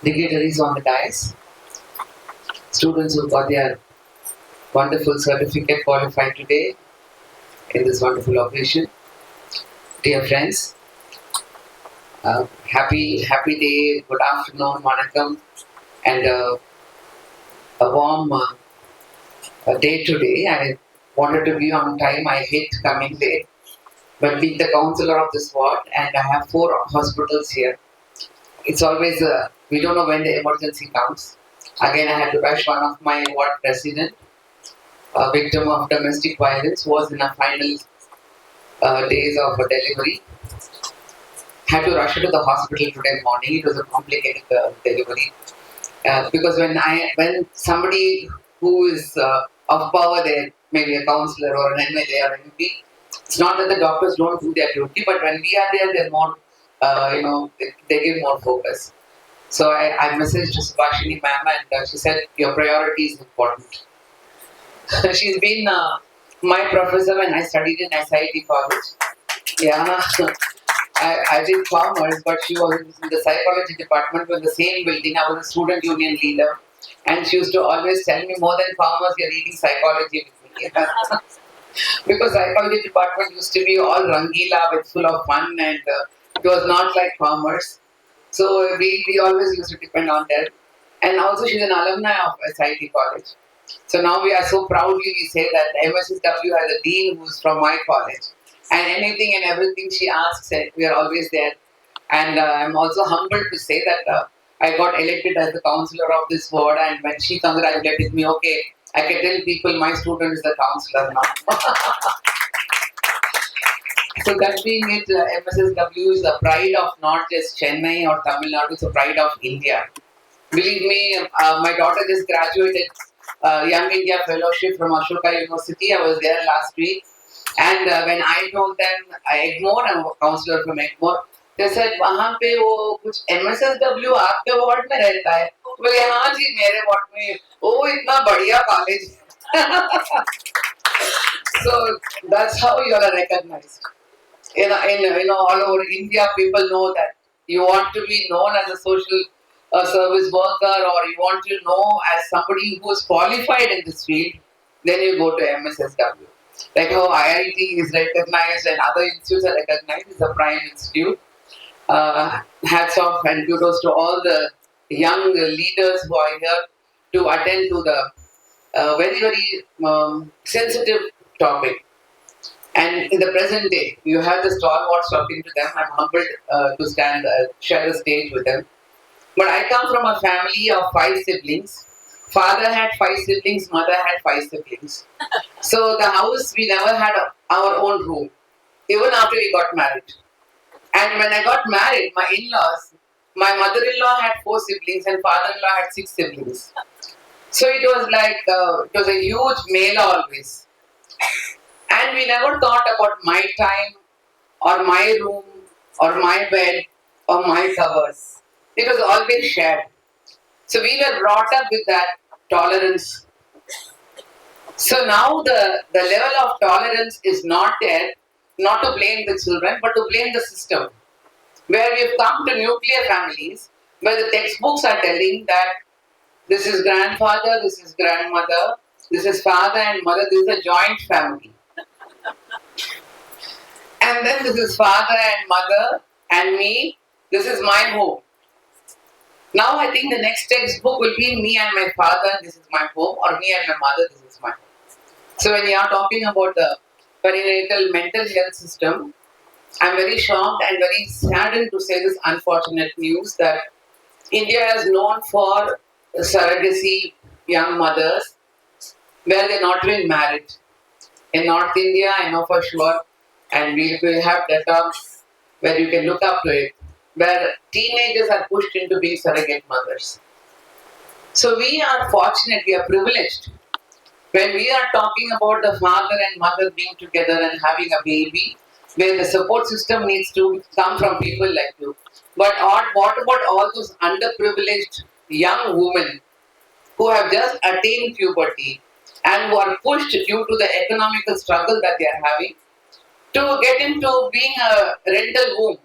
dignitaries on the dais, students who got their wonderful certificate qualified today in this wonderful occasion. Dear friends, happy day, good afternoon, vanakkam, and a warm day today. I wanted to be on time. I hate coming late, but being the counselor of this ward, and I have 4 hospitals here. It's always we don't know when the emergency comes. Again, I had to rush one of my ward president, a victim of domestic violence, was in a final days of a delivery. Had to rush her to the hospital today morning. It was a complicated delivery because when somebody who is of power there, maybe a councillor or an MLA or MP, it's not that the doctors don't do their duty, but when we are there, they're more, they give more focus. So I messaged Subhashini ma'am and she said, your priority is important. She's been my professor when I studied in SIT college. Yeah, I did commerce, but she was in the psychology department in the same building. I was a student union leader. And she used to always tell me, more than commerce, you're reading psychology with me. Because psychology department used to be all rangila with full of fun and it was not like commerce. So we always used to depend on her. And also she's an alumni of SIT college. So now we are so proudly we say that Mssw has a dean who's from my college. And anything and everything she asks, we are always there. And I'm also humbled to say that I got elected as the counselor of this ward. And when she congratulated me, okay, I can tell people my student is the counselor now. So that being it, Mssw is the pride of not just Chennai or Tamil Nadu, it's the pride of India. Believe me, my daughter just graduated Young India Fellowship from Ashoka University. I was there last week. And when I told them, Egmore, I'm a counselor from Egmore, they said, वहाँ पे वो कुछ MSSW आपके ward में रहता है. बोले हाँ जी मेरे वार्ड में. ओ इतना बढ़िया college. So that's how you are recognized. All over India, people know that you want to be known as a social service worker or you want to know as somebody who is qualified in this field, then you go to MSSW. Like how IIT is recognized and other institutes are recognized, it's a prime institute. Hats off and kudos to all the young leaders who are here to attend to the very sensitive topic. And in the present day, you have the stalwarts talking to them. I'm humbled to share the stage with them. But I come from a family of 5 siblings. Father had 5 siblings, mother had 5 siblings. So the house, we never had our own room, even after we got married. And when I got married, my in-laws, my mother-in-law had 4 siblings and father-in-law had 6 siblings. So it was like, it was a huge mela always. And we never thought about my time or my room or my bed or my covers. It was always shared. So we were brought up with that tolerance. So now the level of tolerance is not there, not to blame the children, but to blame the system. Where we've come to nuclear families, where the textbooks are telling that this is grandfather, this is grandmother, this is father and mother, this is a joint family. And then this is father and mother and me, this is my home. Now I think the next textbook will be me and my father, this is my home, or me and my mother, this is my home. So when you are talking about the perinatal mental health system, I'm very shocked and very saddened to say this unfortunate news that India is known for surrogacy young mothers where they're not even married. In North India, I know for sure, and we will have data where you can look up to it, where teenagers are pushed into being surrogate mothers. So we are fortunate, we are privileged. When we are talking about the father and mother being together and having a baby, where the support system needs to come from people like you. But what about all those underprivileged young women who have just attained puberty and who are pushed due to the economical struggle that they are having to get into being a rental home?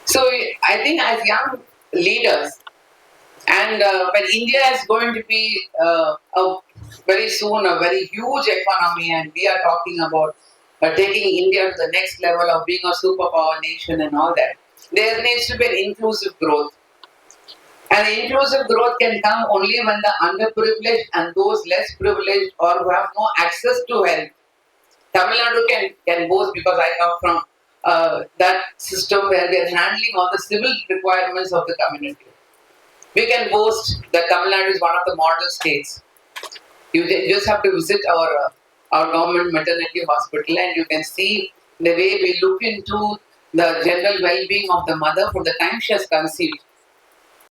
So I think as young leaders. And when India is going to be very soon a very huge economy, and we are talking about taking India to the next level of being a superpower nation and all that, there needs to be an inclusive growth. And inclusive growth can come only when the underprivileged and those less privileged or who have no access to health. Tamil Nadu can boast because I come from that system where we are handling all the civil requirements of the community. We can boast that Tamil Nadu is one of the model states. You just have to visit our government maternity hospital and you can see the way we look into the general well-being of the mother from the time she has conceived.